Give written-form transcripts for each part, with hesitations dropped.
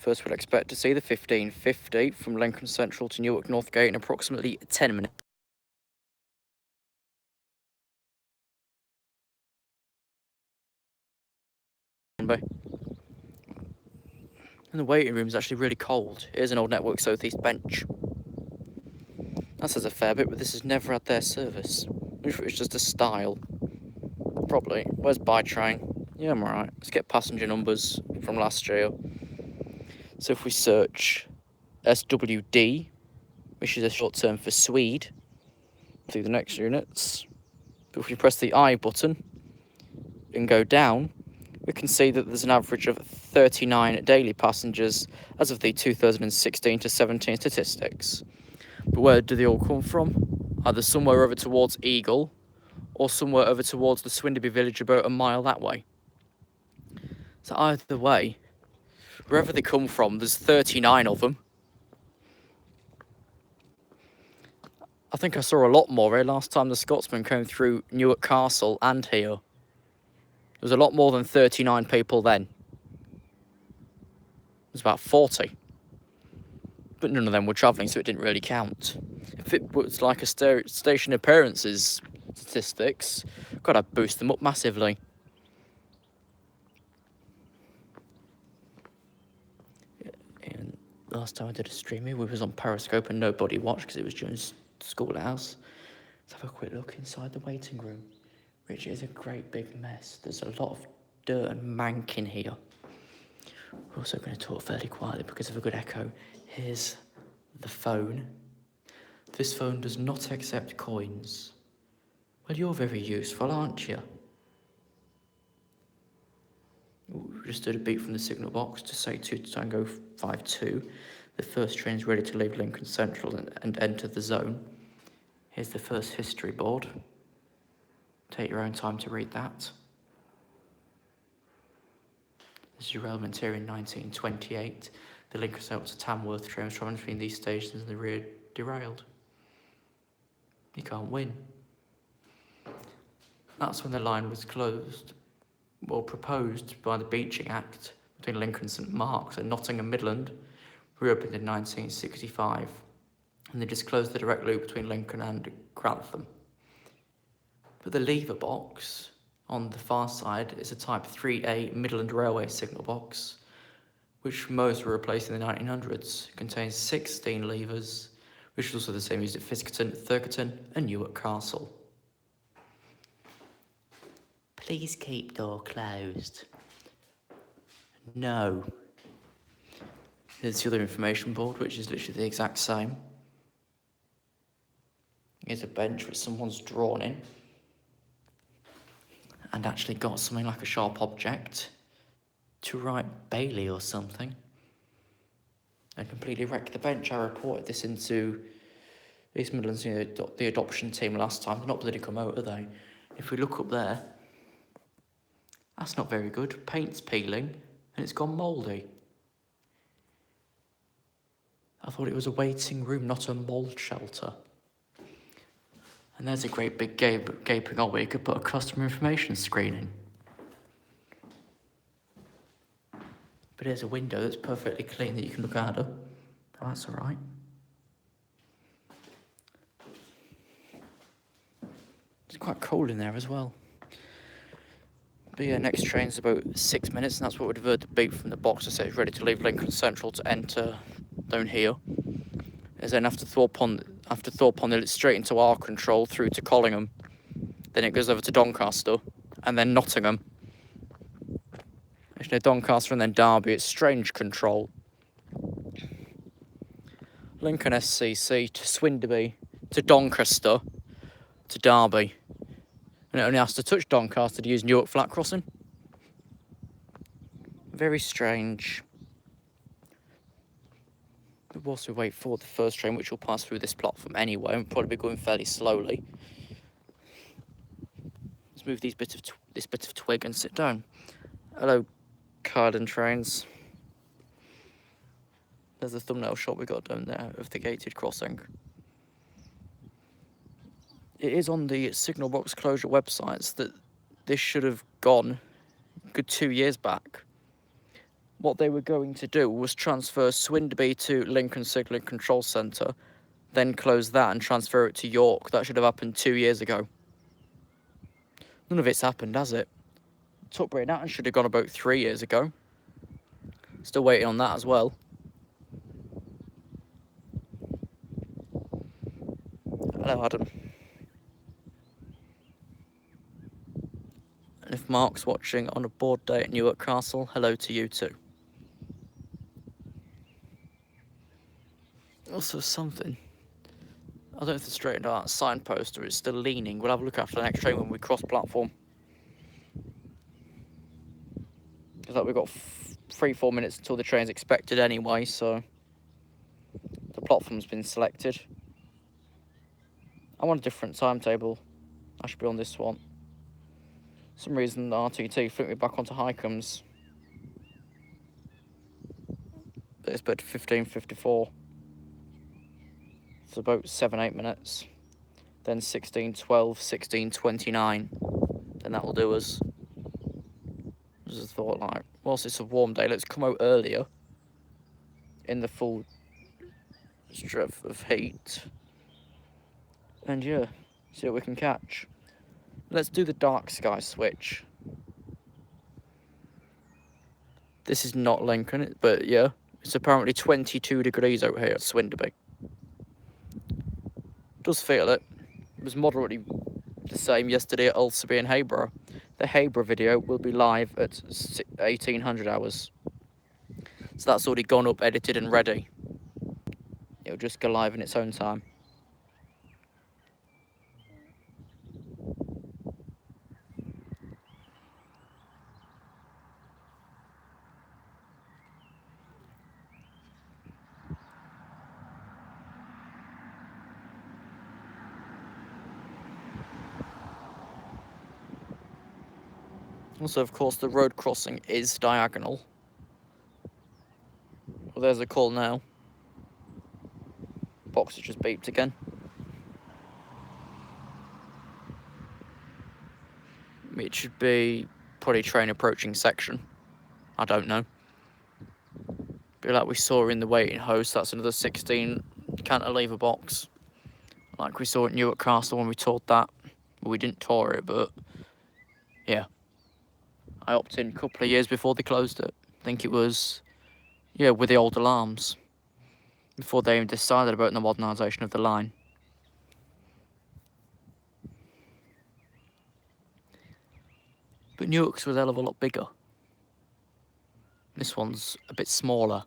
First, we'll expect to see the 1550 from Lincoln Central to Newark Northgate in approximately 10 minutes. And the waiting room is actually really cold. Here's an old Network Southeast bench. That says a fair bit, but this has never had their service. If it was just a style. Probably. Where's By Train? Yeah, I'm alright. Let's get passenger numbers from last year. So if we search SWD, which is a short term for Swede, through the next units. But if we press the I button and go down, we can see that there's an average of 39 daily passengers as of the 2016 to 17 statistics. But where do they all come from? Either somewhere over towards Eagle or somewhere over towards the Swinderby village about a mile that way. So either way, wherever they come from, there's 39 of them. I think I saw a lot more here last time the Scotsman came through Newark Castle and here. There was a lot more than 39 people then. It was about 40. But none of them were travelling, so it didn't really count. If it was like a station appearances statistics, God, I'd boost them up massively. And last time I did a stream here, we was on Periscope and nobody watched because it was during school hours. Let's have a quick look inside the waiting room, which is a great big mess. There's a lot of dirt and mank in here. We're also going to talk fairly quietly because of a good echo. Here's the phone. This phone does not accept coins. Well, you're very useful, aren't you? We just did a beep from the signal box to say 2 Tango 52. The first train is ready to leave Lincoln Central and enter the zone. Here's the first history board. Take your own time to read that. This is your element here in 1928. The Lincoln Central to Tamworth train was travelling between these stations and the rear derailed. You can't win. That's when the line was closed, well, proposed by the Beeching Act between Lincoln and St Mark's and Nottingham Midland, reopened in 1965, and they just closed the direct loop between Lincoln and Grantham. But the lever box on the far side is a Type 3A Midland Railway signal box, which most were replaced in the 1900s. It contains 16 levers, which is also the same used at Fiskerton, Thurkerton and Newark Castle. Please keep door closed. No. Here's the other information board, which is literally the exact same. Here's a bench which someone's drawn in and actually got something like a sharp object to write Bailey or something and completely wrecked the bench. I reported this into East Midlands, the adoption team last time. They're not bloody come out, are they? If we look up there, that's not very good. Paint's peeling and it's gone mouldy. I thought it was a waiting room, not a mould shelter. And there's a great big gaping hole where you could put a customer information screen in. But here's a window that's perfectly clean that you can look out of. Oh, that's all right. It's quite cold in there as well. But yeah, next train's about 6 minutes, and that's what would have heard the beep from the box to say it's ready to leave Lincoln Central to enter down here. As then after Thorpe on it's straight into our control through to Collingham. Then it goes over to Doncaster and then Nottingham. Actually, Doncaster and then Derby, it's strange control. Lincoln SCC to Swinderby to Doncaster to Derby. And it only has to touch Doncaster to use Newark Flat Crossing. Very strange. But whilst we wait for the first train, which will pass through this platform anyway, and probably be going fairly slowly. Let's move this bit of twig and sit down. Hello, Carden trains. There's the thumbnail shot we got down there of the gated crossing. It is on the signal box closure websites that this should have gone a good 2 years back. what they were going to do was transfer Swinderby to Lincoln Signalling Control Centre, then close that and transfer it to York. That should have happened 2 years ago. None of it's happened, has it? Tutbury Natton should have gone about 3 years ago. Still waiting on that as well. Hello, Adam. And if Mark's watching on a board day at Newark Castle, hello to you too. Also something. I don't know if it's straightened out that signpost or it's still leaning. We'll have a look after the next train when we cross platform. Because like we've got 3-4 minutes until the train's expected anyway, so the platform's been selected. I want a different timetable. I should be on this one. For some reason the RTT flipped me back onto Highcombs. But it's about 15:54. It's about 7-8 minutes. Then 16:12, 16:29. Then that'll do us. I just thought, like, whilst it's a warm day, let's come out earlier in the full strength of heat. And yeah, see what we can catch. Let's do the dark sky switch. This is not Lincoln, but yeah, it's apparently 22 degrees out here at Swinderby. Does feel it. It was moderately the same yesterday at Ulsterby and Hayborough. The Hayborough video will be live at 1800 hours. So that's already gone up, edited and ready. It'll just go live in its own time. Also, of course, the road crossing is diagonal. Well, there's a call now. Box has just beeped again. It should be probably train approaching section. I don't know. But like we saw in the waiting host, that's another 16 cantilever box. Like we saw at Newark Castle when we toured that. Well, we didn't tour it, but yeah. I opted in a couple of years before they closed it. I think it was, yeah, with the old alarms. Before they even decided about the modernisation of the line. But Newark's was a hell of a lot bigger. This one's a bit smaller.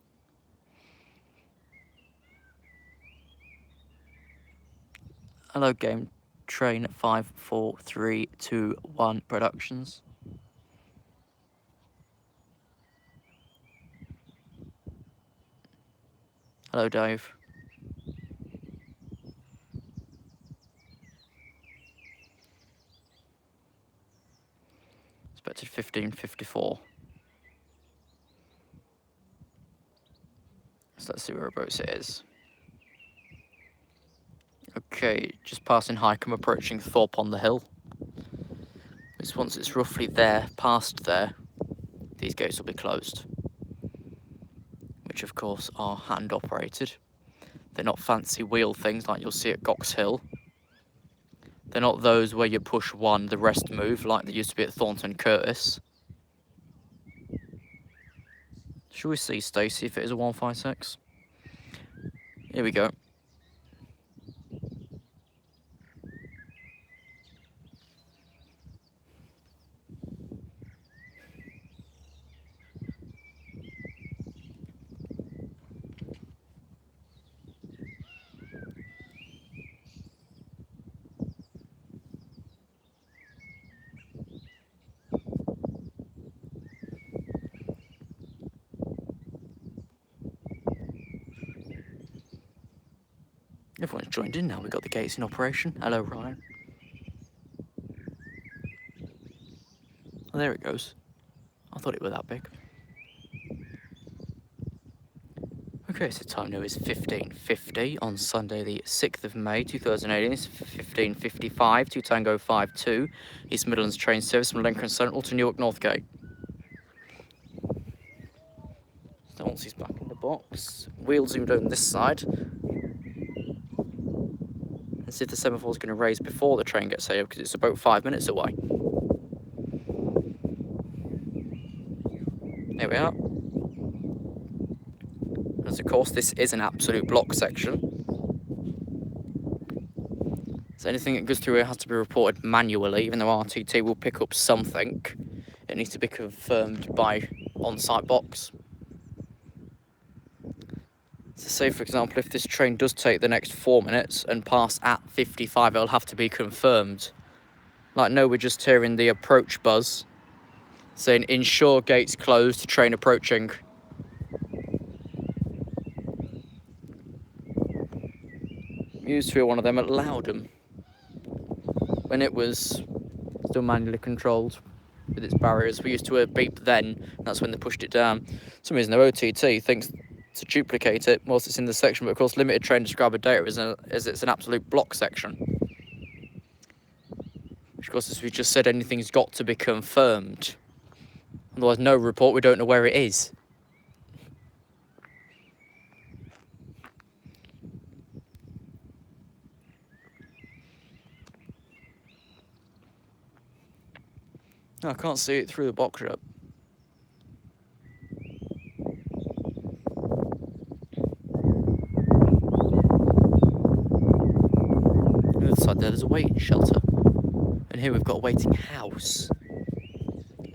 Hello, Game Train 54321 Productions. Hello, Dave. Expected 15:54. So let's see whereabouts it is. Okay, just passing Highcombe, approaching Thorpe on the Hill. Once it's roughly there, past there, these gates will be closed. Which of course are hand operated. They're not fancy wheel things like you'll see at Gox Hill. They're not those where you push one, the rest move, like they used to be at Thornton Curtis. Shall we see, Stacey, if it is a 156? Here we go. Everyone's joined in now. We've got the gates in operation. Hello, Ryan. Oh, there it goes. I thought it was that big. Okay, so time now is 15:50 on Sunday the 6th of May 2018. It's 15:55 to Tango 52. East Midlands train service from Lincoln Central to Newark Northgate. once he's back in the box. Wheel zoomed on this side. And see if the semaphore's going to raise before the train gets here, because it's about 5 minutes away. Here we are. As of course, this is an absolute block section. So anything that goes through here has to be reported manually, even though RTT will pick up something. It needs to be confirmed by on-site box. So say, for example, if this train does take the next 4 minutes and pass at 55, it'll have to be confirmed. Like, no, we're just hearing the approach buzz, saying, ensure gates closed, train approaching. We used to hear one of them at Loudham, when it was still manually controlled with its barriers. We used to hear beep then, that's when they pushed it down. For some reason, their OTT thinks to duplicate it whilst it's in the section, but of course limited train describer data is it's an absolute block section. Which of course, as we just said, anything's got to be confirmed. Otherwise, no report, we don't know where it is. No, I can't see it through the box shop. On the other side there's a waiting shelter. And here we've got a waiting house.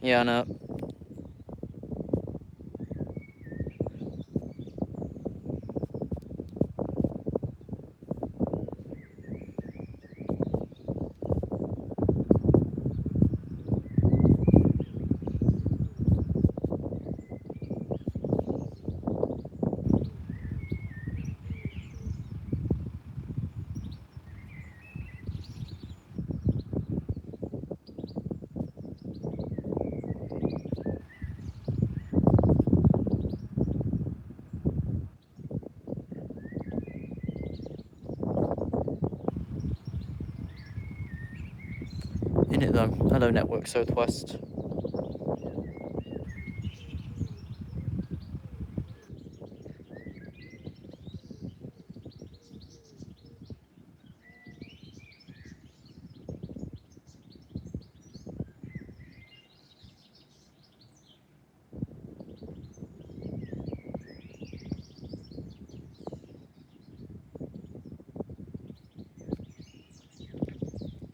Yeah, I know. In it though. Hello, Network Southwest.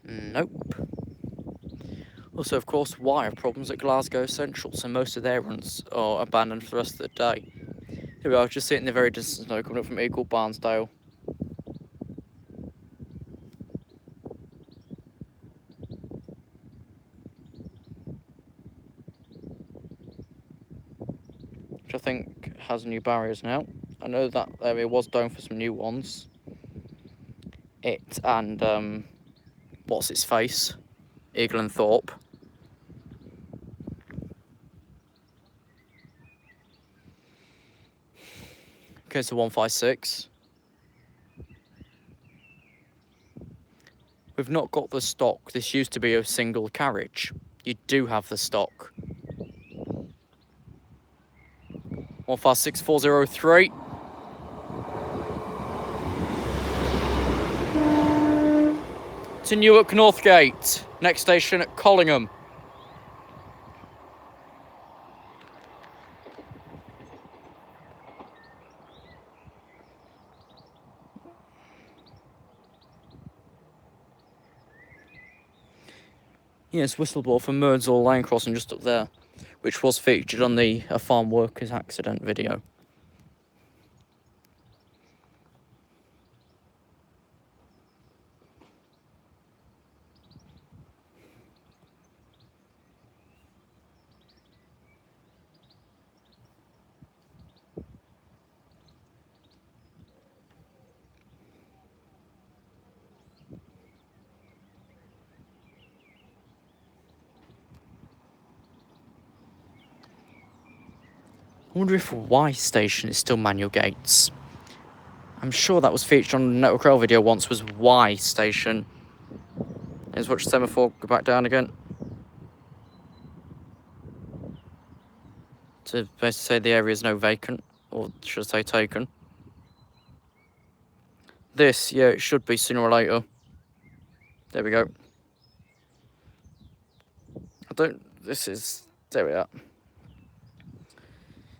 Nope. Also, of course, wire problems at Glasgow Central, so most of their runs are abandoned for the rest of the day. Here we are, just sitting in the very distance now, coming up from Eagle Barnsdale. Which I think has new barriers now. I know that area was down for some new ones. It and, what's its face? Eagle and Thorpe. Okay, so 156. We've not got the stock. This used to be a single carriage. You do have the stock. 156403. To Newark Northgate. Next station at Collingham. Yes, whistleblower for Merdsall Line Crossing just up there, which was featured on the A Farm Workers Accident video. I wonder if Y station is still manual gates. I'm sure that was featured on the Network Rail video once, was Y station. Let's watch semaphore go back down again. To basically say the area is now vacant. or should I say taken. This, yeah, it should be sooner or later. There we go. There we are.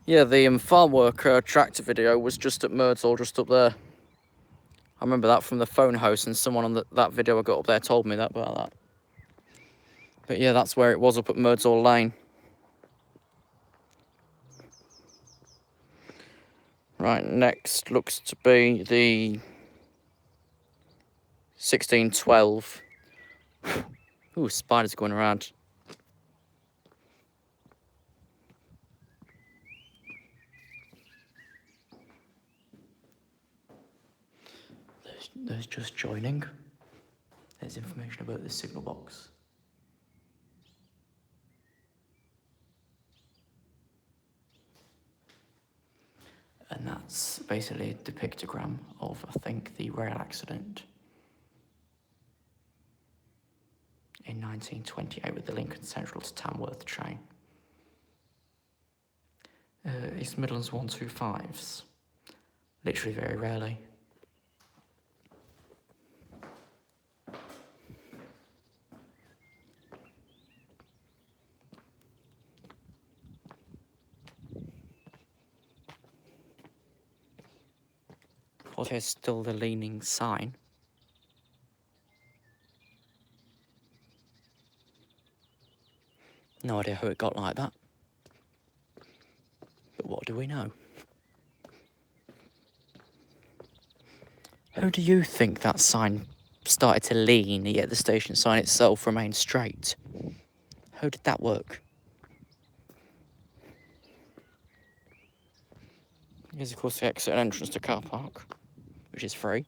Yeah, the farm worker tractor video was just at Merdsall, just up there. I remember that from the phone house, and someone on that video I got up there told me that about that. But yeah, that's where it was, up at Merdsall Lane. Right, next looks to be the 1612. Ooh, spiders going around. There's just joining. There's information about the signal box. And that's basically a depictogram of, I think, the rail accident in 1928 with the Lincoln Central to Tamworth train. East Midlands 125s. Literally very rarely. Well, here's still the leaning sign. No idea how it got like that. But what do we know? How do you think that sign started to lean, yet the station sign itself remained straight? How did that work? Here's, of course, the exit and entrance to car park, which is free.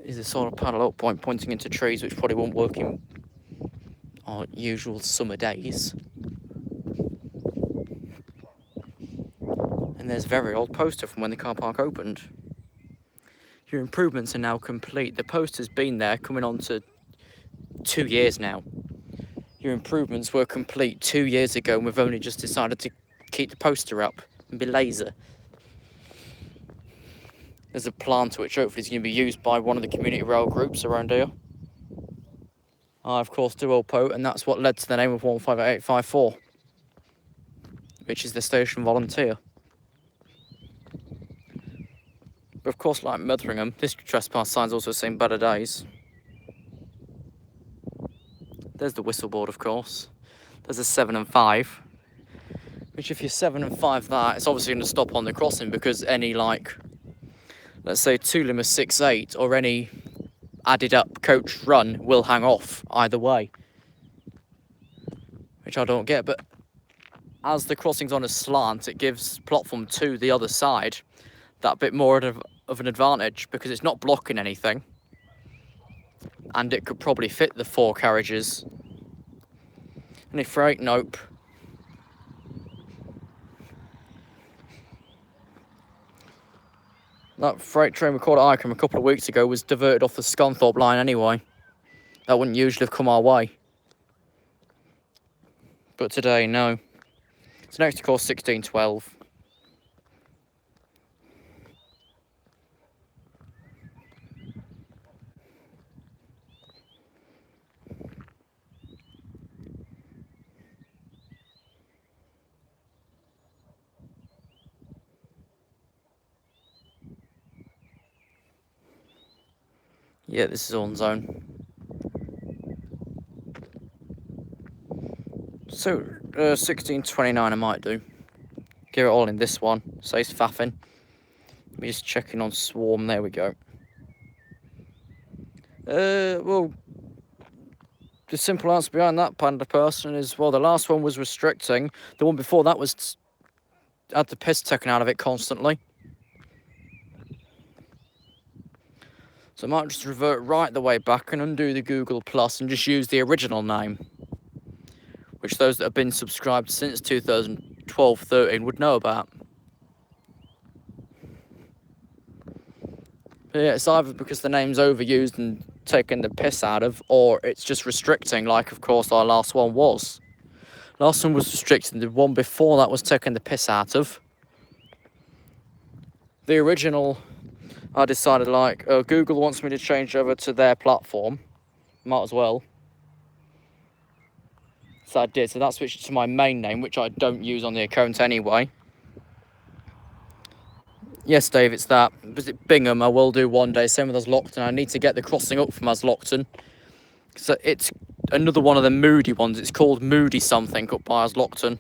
Is a sort of parallel point pointing into trees, which probably won't work in our usual summer days. And there's a very old poster from when the car park opened. Your improvements are now complete. The poster's been there coming on to 2 years now. Your improvements were complete 2 years ago, and we've only just decided to keep the poster up and be lazy. There's a plant which hopefully is going to be used by one of the community rail groups around here. I, of course, do Opo, and that's what led to the name of 15854, which is the station volunteer. But of course, like Metheringham, this trespass sign's also seen better days. There's the whistle board, of course. There's a 7 and 5. Which, if you're 7 and 5 that, it's obviously going to stop on the crossing, because any, like, let's say 2 Lima 6-8 or any added up coach run will hang off either way. Which I don't get, but as the crossing's on a slant, it gives platform 2 the other side that bit more of an advantage, because it's not blocking anything. And it could probably fit the 4 carriages. Any freight? Nope. That freight train we caught at Icombe a couple of weeks ago was diverted off the Scunthorpe line anyway. That wouldn't usually have come our way. But today, no. So next, of course, 1612. Yeah, this is on zone. So, 1629 I might do. Get it all in this one. Says faffing. We're just checking on swarm. There we go. Well, the simple answer behind that, Panda person, is, well, the last one was restricting. The one before that was had the piss taken out of it constantly. So I might just revert right the way back and undo the Google Plus and just use the original name, which those that have been subscribed since 2012-13 would know about. But yeah, it's either because the name's overused and taken the piss out of, or it's just restricting, like, of course, our last one was. Last one was restricted. The one before that was taking the piss out of. The original, I decided like, Google wants me to change over to their platform. Might as well. So I did. So that switched to my main name, which I don't use on the account anyway. Yes, Dave, it's that. Visit Bingham, I will do one day. Same with Aslockton. I need to get the crossing up from Aslockton. So it's another one of the moody ones. It's called Moody something up by Aslockton.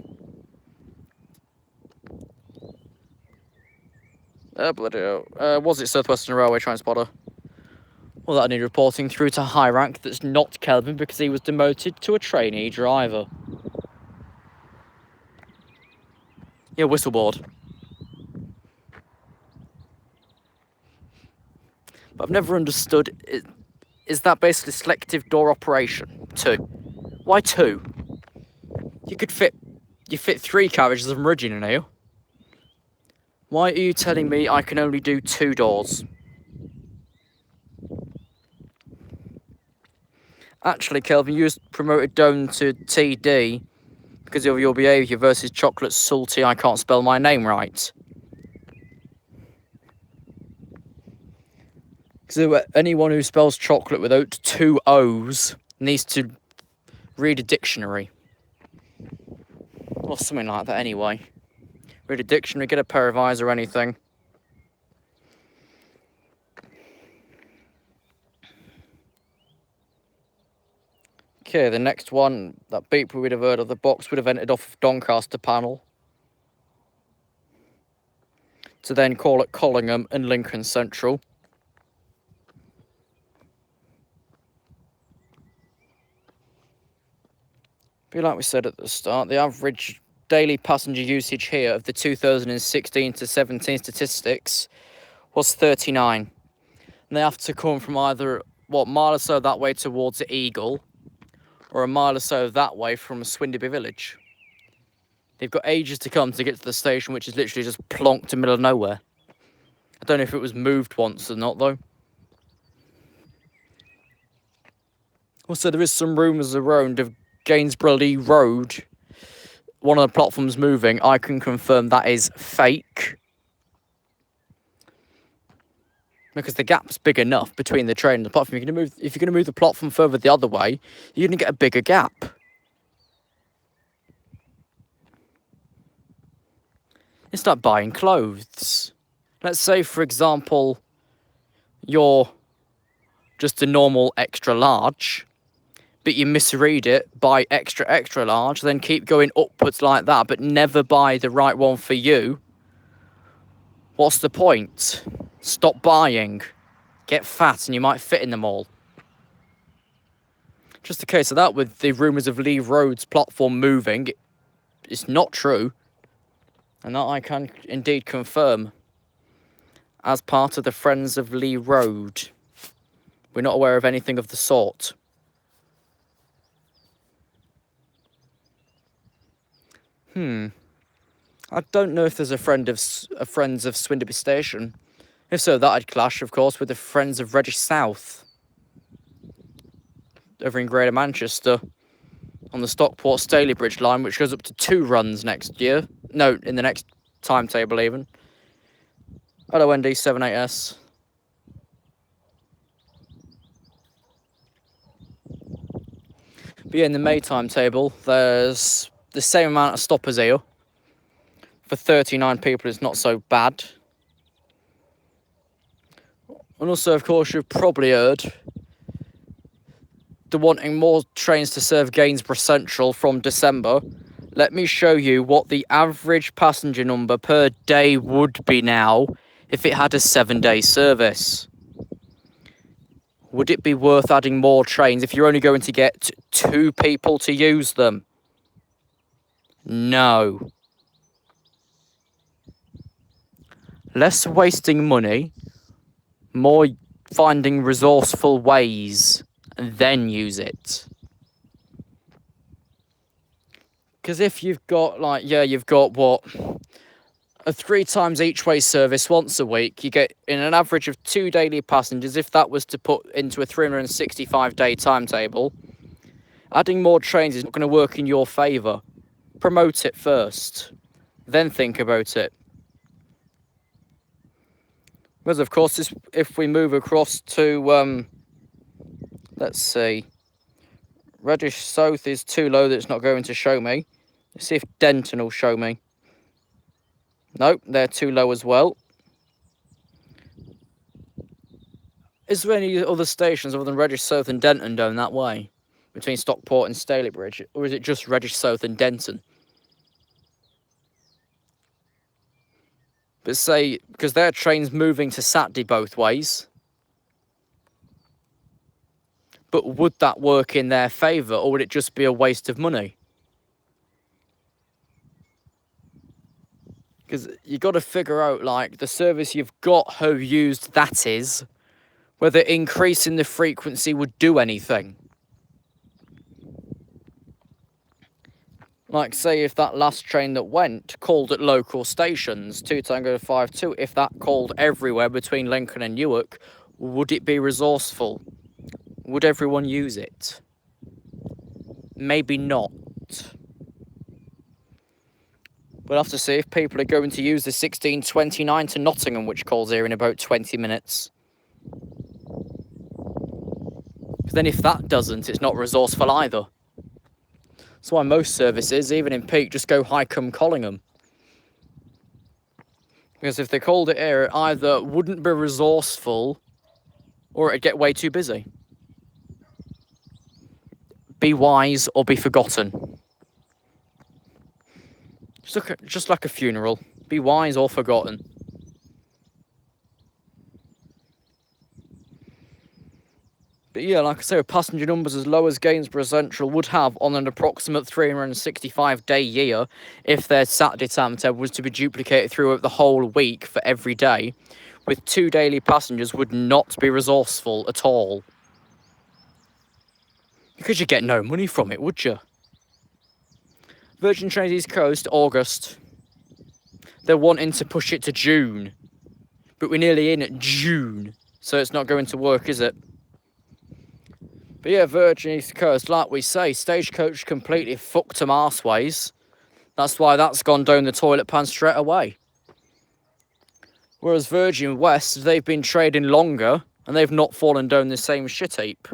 Bloody hell. Was it South Western Railway Transporter? Well, that needed reporting through to high rank. That's not Kelvin because he was demoted to a trainee driver. Yeah, whistleboard. But I've never understood, is that basically selective door operation? 2. Why 2? You fit 3 carriages of Meridian in here. Why are you telling me I can only do 2 doors? Actually, Kelvin, you was promoted down to TD because of your behaviour versus Chocolate Salty. I can't spell my name right. So anyone who spells chocolate without 2 O's needs to read a dictionary. Or something like that anyway. Read a dictionary, get a pair of eyes or anything. Okay, the next one, that beep we would have heard of, the box would have entered off of Doncaster panel. To then call it Collingham and Lincoln Central. But like we said at the start, the average daily passenger usage here of the 2016 to 17 statistics was 39. And they have to come from either, mile or so that way towards the Eagle, or a mile or so that way from Swinderby village. They've got ages to come to get to the station, which is literally just plonked in the middle of nowhere. I don't know if it was moved once or not, though. Also, there is some rumours around of Gainsborough Road, one of the platforms moving. I can confirm that is fake. Because the gap's big enough between the train and the platform. If you're going to move the platform further the other way, you're going to get a bigger gap. It's like buying clothes. Let's say, for example, you're just a normal extra large, but you misread it, buy extra, extra large, then keep going upwards like that, but never buy the right one for you. What's the point? Stop buying. Get fat and you might fit in them all. Just a case of that with the rumours of Lee Road's platform moving. It's not true. And that I can indeed confirm. As part of the Friends of Lee Road. We're not aware of anything of the sort. I don't know if there's a Friends of Swinderby Station. If so, that'd clash, of course, with the Friends of Reddish South. Over in Greater Manchester. On the Stockport Stalybridge line, which goes up to 2 runs next year. No, in the next timetable even. Hello, ND78S. But yeah, in the May timetable, there's the same amount of stoppers here. For 39 people, it's not so bad. And also, of course, you've probably heard they're wanting more trains to serve Gainsborough Central from December. Let me show you what the average passenger number per day would be now if it had a 7-day service. Would it be worth adding more trains if you're only going to get 2 people to use them? No. Less wasting money, more finding resourceful ways, and then use it. Because if you've got, a 3 times each way service once a week, you get in an average of 2 daily passengers. If that was to put into a 365-day timetable, adding more trains is not going to work in your favour. promote it first, then think about it. Because of course, if we move across to, let's see, Reddish South is too low that it's not going to show me. Let's see if Denton will show me. Nope, they're too low as well. Is there any other stations other than Reddish South and Denton down that way? Between Stockport and Stalybridge? Or is it just Reddish South and Denton? But say, because their train's moving to Saturday both ways. But would that work in their favour, or would it just be a waste of money? Because you got to figure out, like, the service you've got, how used that is, whether increasing the frequency would do anything. Like, say, if that last train that went called at local stations, 2 Tango 52, if that called everywhere between Lincoln and Newark, would it be resourceful? Would everyone use it? Maybe not. We'll have to see if people are going to use the 1629 to Nottingham, which calls here in about 20 minutes. Because then if that doesn't, it's not resourceful either. That's why most services, even in peak, just go Highcombe-Collingham. Because if they called it here, it either wouldn't be resourceful or it'd get way too busy. Be wise or be forgotten. Just like a funeral. Be wise or forgotten. But yeah, like I say, with passenger numbers as low as Gainsborough Central would have on an approximate 365-day year, if their Saturday timetable was to be duplicated throughout the whole week for every day, with 2 daily passengers would not be resourceful at all. Because you'd get no money from it, would you? Virgin Trains East Coast, August. They're wanting to push it to June. But we're nearly in at June, so it's not going to work, is it? But yeah, Virgin East Coast, like we say, Stagecoach completely fucked them arseways. That's why that's gone down the toilet pan straight away. Whereas Virgin West, they've been trading longer, and they've not fallen down the same shit heap.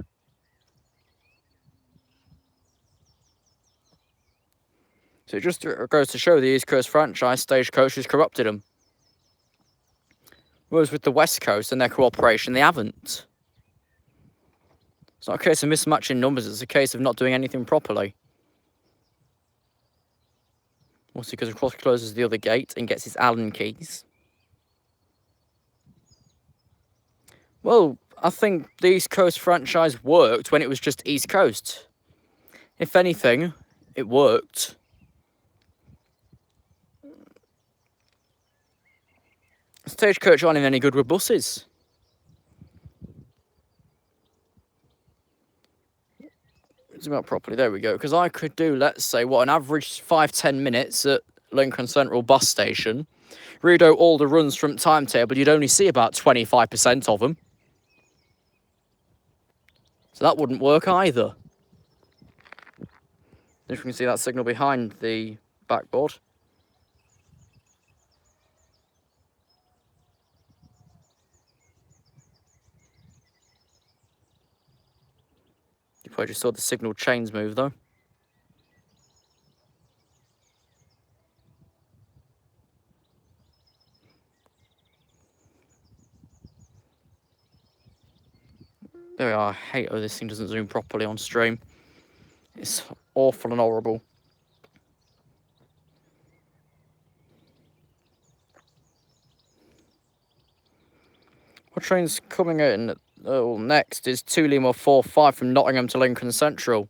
So it just goes to show the East Coast franchise, Stagecoach has corrupted them. Whereas with the West Coast and their cooperation, they haven't. It's not a case of mismatching numbers, it's a case of not doing anything properly. Also because of course closes the other gate and gets his Allen keys. Well, I think the East Coast franchise worked when it was just East Coast. If anything, it worked. Stagecoach aren't even any good with buses. Zoom out properly, there we go. Because I could do, let's say, what, an average 5-10 minutes at Lincoln Central bus station. Read out all the runs from timetable, you'd only see about 25% of them. So that wouldn't work either. If you can see that signal behind the backboard. You probably just saw the signal chains move though. There we are. I hate how this thing doesn't zoom properly on stream. It's awful and horrible. What train's coming in next is 2 Lima 45 from Nottingham to Lincoln Central.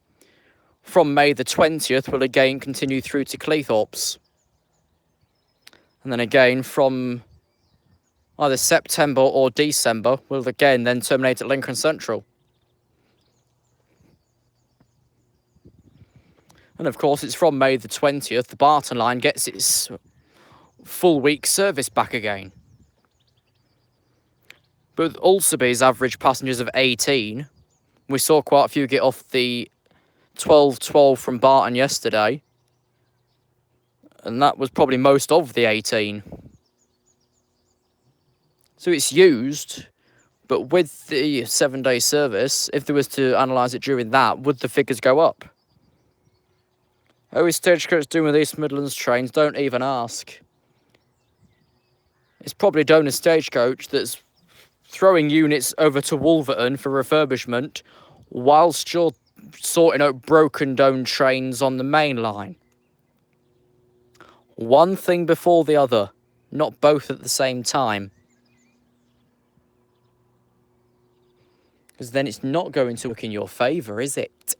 From May the 20th will again continue through to Cleethorpes. And then again from either September or December will again then terminate at Lincoln Central. And of course it's from May the 20th the Barton line gets its full week service back again. But with Ulsterby's average passengers of 18, we saw quite a few get off the 12-12 from Barton yesterday. And that was probably most of the 18. So it's used, but with the 7-day service, if there was to analyse it during that, would the figures go up? Oh, is Stagecoach doing with East Midlands trains? Don't even ask. It's probably Donor Stagecoach that's throwing units over to Wolverton for refurbishment whilst you're sorting out broken down trains on the main line. One thing before the other, not both at the same time. Because then it's not going to work in your favour, is it?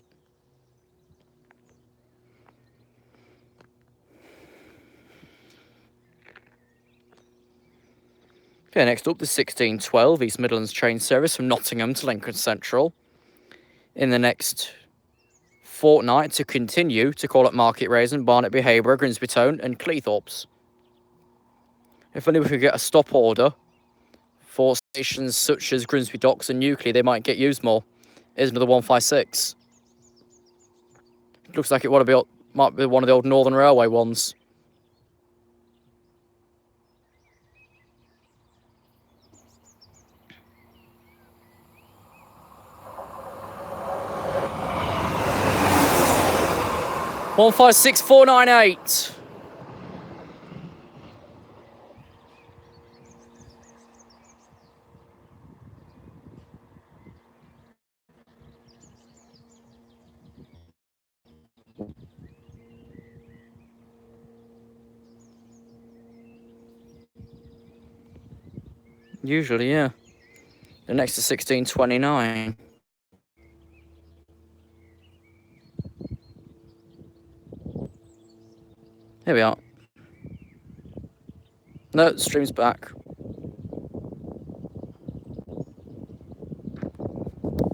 Okay, next up, the 1612 East Midlands train service from Nottingham to Lincoln Central. In the next fortnight to continue to call at Market Raisin, Barnetby, Hayborough, Grimsby Town and Cleethorpes. If only we could get a stop order for stations such as Grimsby Docks and Newquay, they might get used more. Here's another 156. Looks like it might be one of the old Northern Railway ones. One 156,498. Usually, yeah. The next is 1629. Here we are. No, stream's back.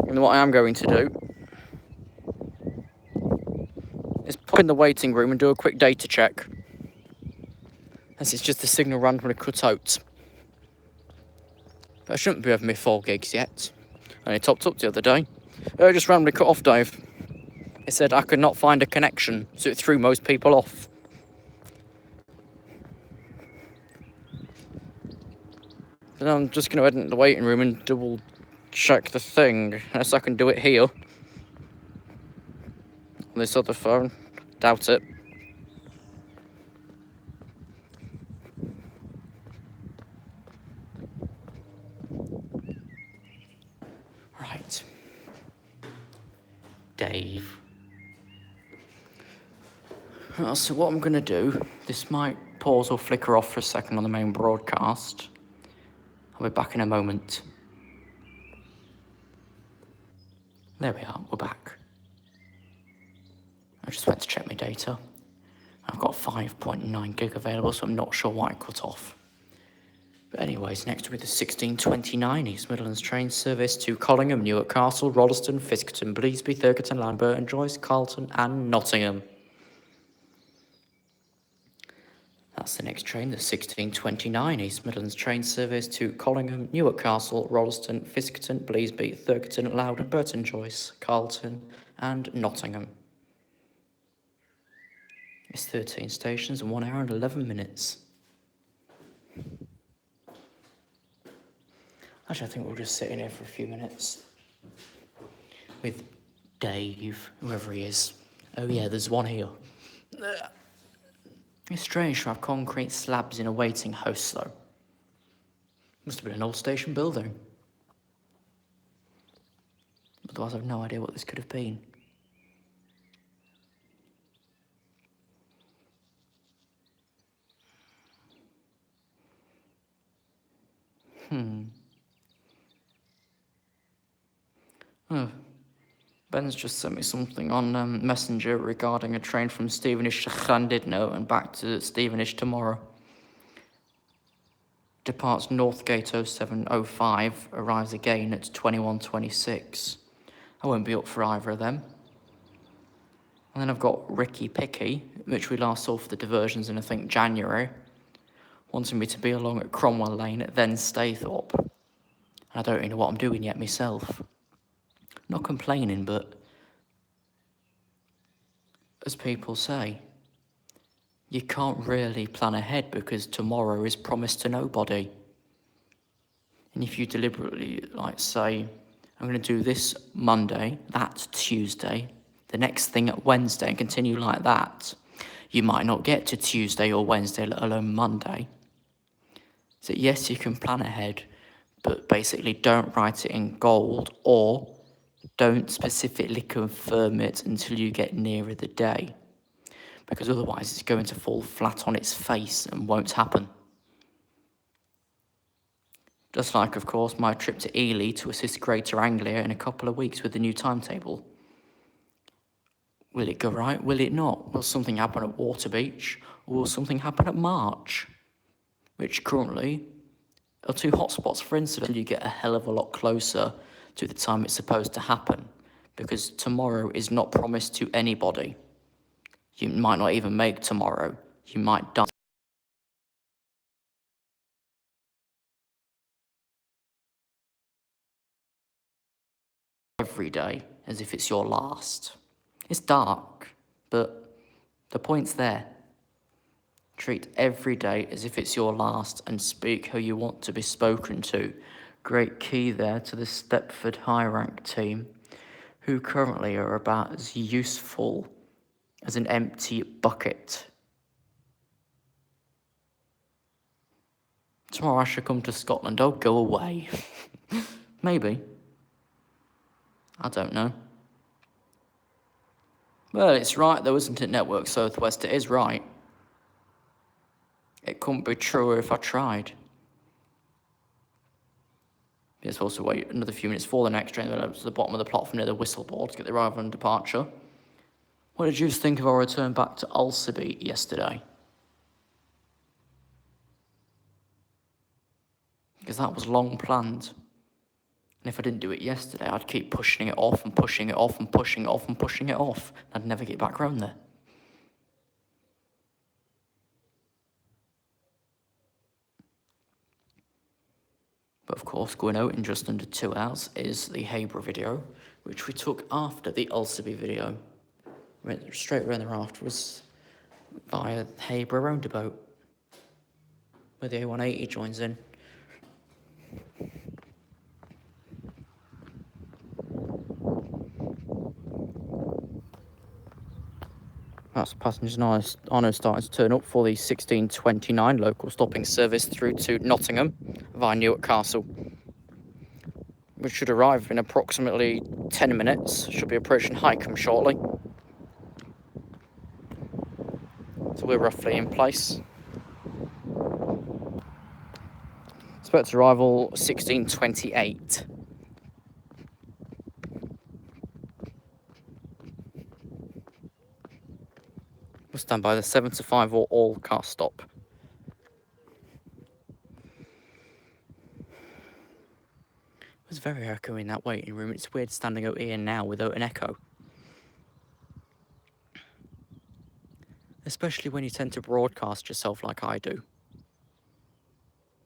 And what I am going to do is pop in the waiting room and do a quick data check. As it's just the signal randomly cut out. But I shouldn't be having my 4 gigs yet. Only topped up the other day. It just randomly cut off, Dave. It said I could not find a connection, so it threw most people off. Then I'm just going to head into the waiting room and double check the thing. Unless I can do it here. On this other phone. Doubt it. Right. Dave. Well, so what I'm going to do, this might pause or flicker off for a second on the main broadcast. I'll be back in a moment. There we are, we're back. I just went to check my data. I've got 5.9 gig available, so I'm not sure why it cut off. But anyways, next with the 1629 East Midlands train service to Collingham, Newark Castle, Rolleston, Fiskerton, Bleasby, Thurgerton, Lambert and Joyce, Carlton and Nottingham. That's the next train, the 1629 East Midlands train service to Collingham, Newark Castle, Rolleston, Fiskerton, Bleasby, Thurgerton, Loudon, Burton, Joyce, Carlton and Nottingham. It's 13 stations and 1 hour and 11 minutes. Actually, I think we'll just sit in here for a few minutes. With Dave, whoever he is. Oh yeah, there's one here. It's strange to have concrete slabs in a waiting house, though. Must have been an old station building. Otherwise, I've no idea what this could have been. Oh, Ben's just sent me something on Messenger regarding a train from Stevenage to Llandudno and back to Stevenage tomorrow. Departs Northgate 0705, arrives again at 21:26. I won't be up for either of them. And then I've got Ricky Picky, which we last saw for the diversions in, I think, January, wanting me to be along at Cromwell Lane at then Staithorpe. And I don't really know what I'm doing yet myself. Not complaining, but as people say, You can't really plan ahead because tomorrow is promised to nobody. And if you deliberately, like, say, I'm going to do this Monday, that's Tuesday, the next thing at Wednesday, and continue like that, you might not get to Tuesday or Wednesday, let alone Monday. So yes, you can plan ahead, but basically don't write it in gold or don't specifically confirm it until you get nearer the day, because otherwise it's going to fall flat on its face and won't happen. Just like, of course, my trip to Ely to assist Greater Anglia in a couple of weeks with the new timetable. Will it go right? Will it not? Will something happen at Waterbeach? Or will something happen at March? Which currently are two hotspots for incident. You get a hell of a lot closer to the time it's supposed to happen, because tomorrow is not promised to anybody. You might not even make tomorrow. You might die every day as if it's your last. It's dark, but the point's there. Treat every day as if it's your last and speak how you want to be spoken to. Great key there to the Stepford high rank team, who currently are about as useful as an empty bucket. Tomorrow I shall come to Scotland. Oh, go away. Maybe. I don't know. Well, it's right though, isn't it, Network Southwest? It is right. It couldn't be truer if I tried. It's also wait another few minutes for the next train to the bottom of the platform near the whistle board to get the arrival and departure. What did you think of our return back to Ulceby yesterday? Because that was long planned. And if I didn't do it yesterday, I'd keep pushing it off and pushing it off and pushing it off and pushing it off. I'd never get back round there. But of course, going out in just under 2 hours is the Hayborough video, which we took after the Ulceby video. Went straight around there afterwards via Hayborough roundabout, where the A180 joins in. That's passengers now starting to turn up for the 1629 local stopping service through to Nottingham via Newark Castle, which should arrive in approximately 10 minutes. Should be approaching Highcombe shortly. So we're roughly in place. Expected arrival 1628. We'll stand by the 7 to 5 or all car stop. It was very echoey in that waiting room. It's weird standing out here now without an echo. Especially when you tend to broadcast yourself like I do.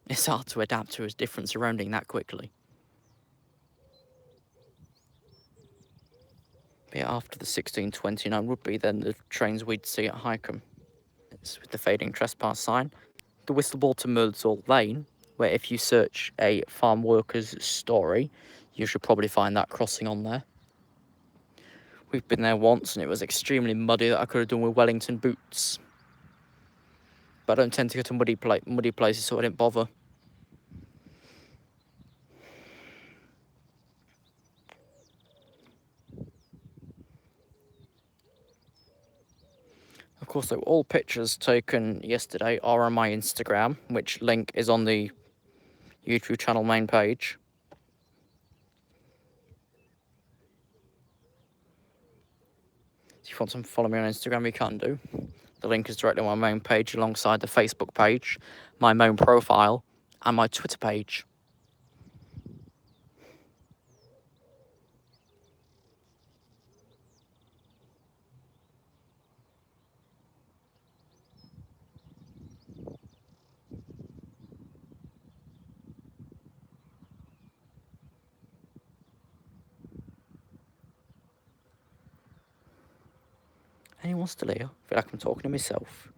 It's hard to adapt to a different surrounding that quickly. But yeah, after the 1629 would be then the trains we'd see at Highcombe. It's with the fading trespass sign. The Whistleball to Murdsall Lane, where if you search a farm worker's story, you should probably find that crossing on there. We've been there once and it was extremely muddy that I could have done with Wellington boots. But I don't tend to go to muddy places, so I didn't bother. Of course, though, all pictures taken yesterday are on my Instagram, which link is on the YouTube channel main page. So if you want to follow me on Instagram, you can do. The link is directly on my main page alongside the Facebook page, my main profile, and my Twitter page. Anyone still here? I feel like I'm talking to myself.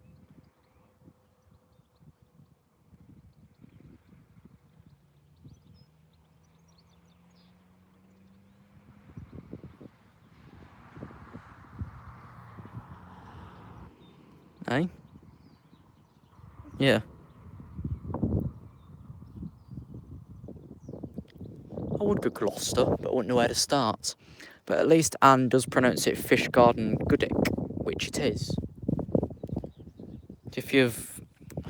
Hey? Yeah. I would go Gloucester, but I wouldn't know where to start. But at least Anne does pronounce it Fish Garden Goodick, which it is. If you've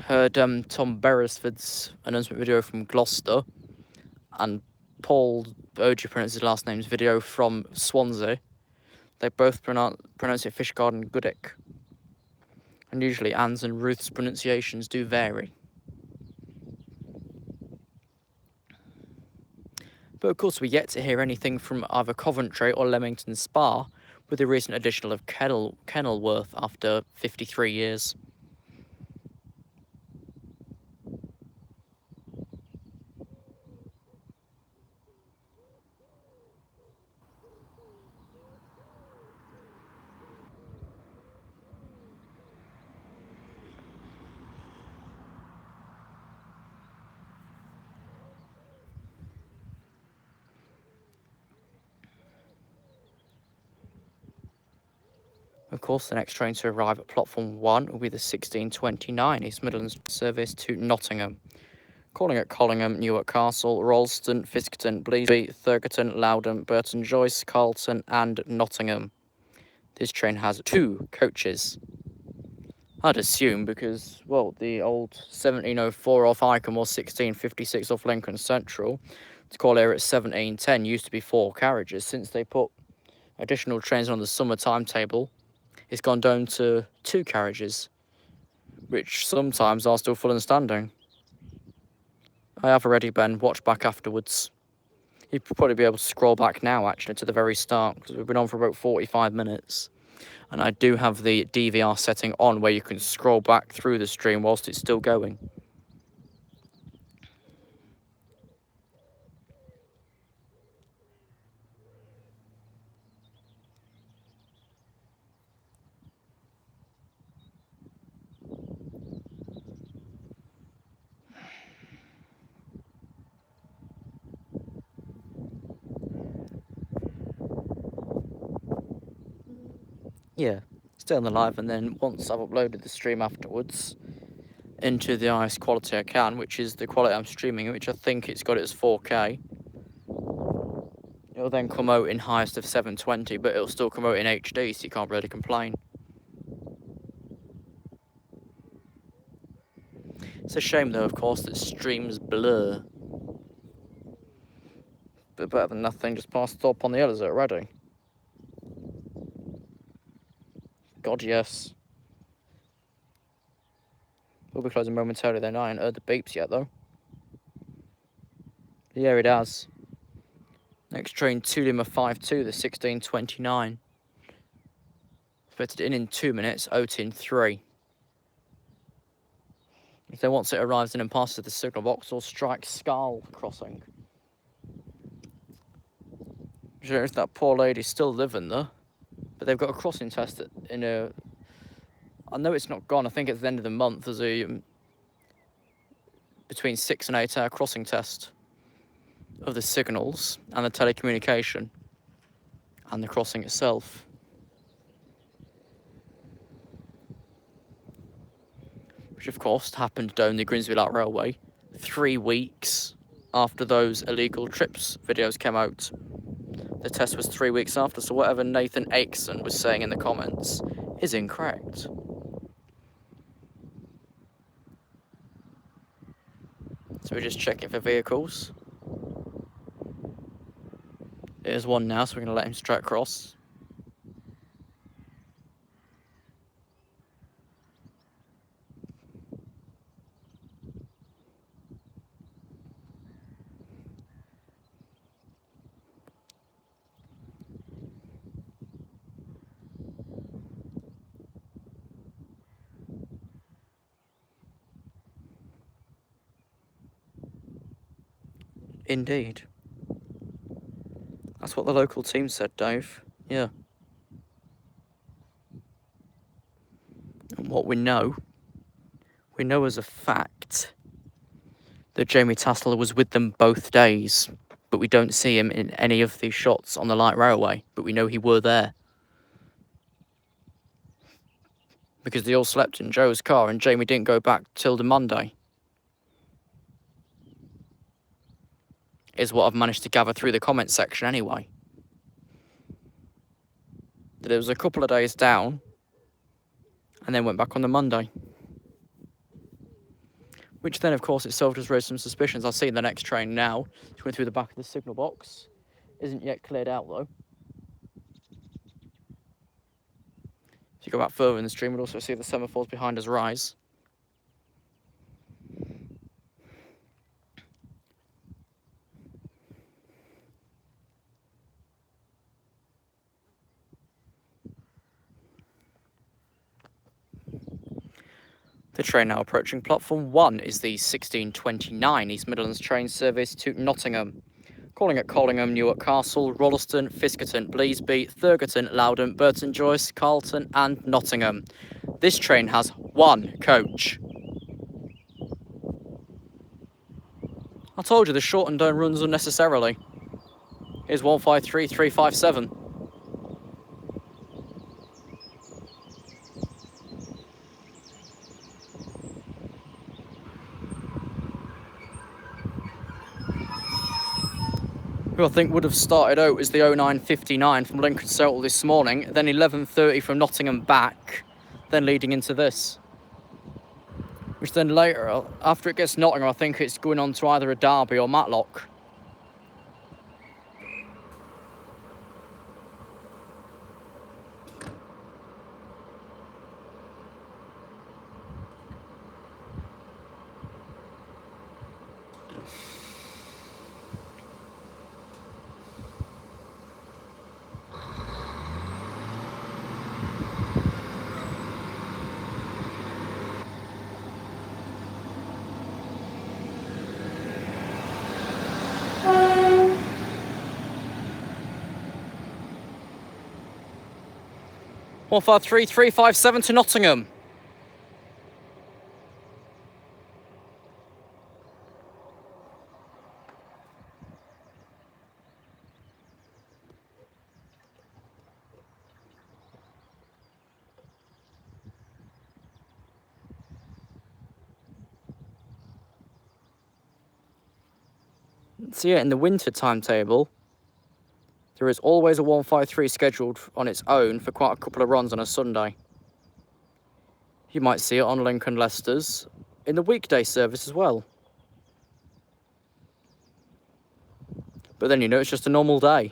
heard Tom Beresford's announcement video from Gloucester, and Paul Ogie pronounces his last name's video from Swansea, they both pronounce it Fish Garden Goodick. And usually Anne's and Ruth's pronunciations do vary. But of course we get to hear anything from either Coventry or Leamington Spa, with the recent addition of Kenilworth after 53 years. Of course, the next train to arrive at platform 1 will be the 1629 East Midlands service to Nottingham, calling at Collingham, Newark Castle, Ralston, Fiskerton, Bleasby, Thurgerton, Loudon, Burton Joyce, Carlton and Nottingham. This train has 2 coaches. I'd assume because, well, the old 1704 off Icombe or 1656 off Lincoln Central to call here at 1710 used to be 4 carriages. Since they put additional trains on the summer timetable, it's gone down to 2 carriages, which sometimes are still full and standing. I have already been watched back afterwards. You'd probably be able to scroll back now, actually, to the very start, because we've been on for about 45 minutes. And I do have the DVR setting on where you can scroll back through the stream whilst it's still going. Yeah, stay on the live, and then once I've uploaded the stream afterwards into the highest quality I can, which is the quality I'm streaming, which I think it's got it as 4K, it'll then come out in highest of 720, but it'll still come out in HD, so you can't really complain. It's a shame though, of course, that streams blur. But better than nothing, just pass it up on the others already. God, yes. We'll be closing momentarily then. I ain't heard the beeps yet, though. Yeah, it has. Next train, 2 Lima 52, the 1629. Expected in 2 minutes, out in 3. If then once it arrives in and passes the signal box, or strike Scarl crossing. Sure, that poor lady's still living there. But they've got a crossing test in a... I know it's not gone. I think at the end of the month there's a... between 6 and 8 hour crossing test of the signals and the telecommunication and the crossing itself. Which of course happened down the Grimsby Light Railway 3 weeks after those illegal trips videos came out. The test was 3 weeks after, so whatever Nathan Akeson was saying in the comments is incorrect. So we're just checking for vehicles. There's one now, so we're going to let him straight across. Indeed. That's what the local team said, Dave. Yeah. And what we know as a fact that Jamie Tassler was with them both days, but we don't see him in any of these shots on the light railway, but we know he were there. because they all slept in Joe's car and Jamie didn't go back till the Monday. Is what I've managed to gather through the comments section anyway. That it was a couple of days down and then went back on the Monday. Which then, of course, itself just raised some suspicions. I'll see the next train now. It's going through the back of the signal box. Isn't yet cleared out, though. If you go back further in the stream, we'll also see the semaphores behind us rise. The train now approaching platform 1 is the 1629 East Midlands train service to Nottingham. Calling at Collingham, Newark Castle, Rolleston, Fiskerton, Bleasby, Thurgerton, Loudon, Burton Joyce, Carlton and Nottingham. This train has 1 coach. I told you the shorten don't runs unnecessarily. Here's 153357. Who I think would have started out as the 0959 from Lincoln Circle this morning, then 11:30 from Nottingham back, then leading into this. Which then later, after it gets Nottingham, I think it's going on to either a Derby or Matlock. One 153357 to Nottingham. So yeah, in the winter timetable, there is always a 153 scheduled on its own for quite a couple of runs on a Sunday. You might see it on Lincoln Leicester's in the weekday service as well. But then, you know, it's just a normal day.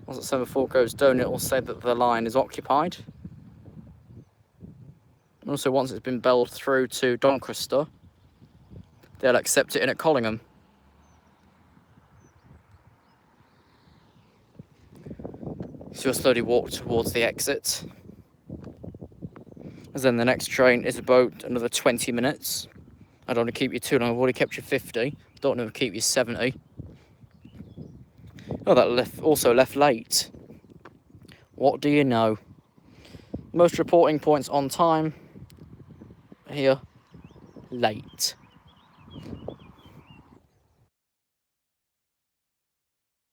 Once the semaphore goes down, it will say that the line is occupied. And also, once it's been belled through to Doncaster, they'll accept it in at Collingham. So you'll slowly walk towards the exit. As then the next train is about another 20 minutes. I don't want to keep you too long, I've already kept you 50. Don't want to keep you 70. Oh, that also left late. What do you know? Most reporting points on time. Here, late.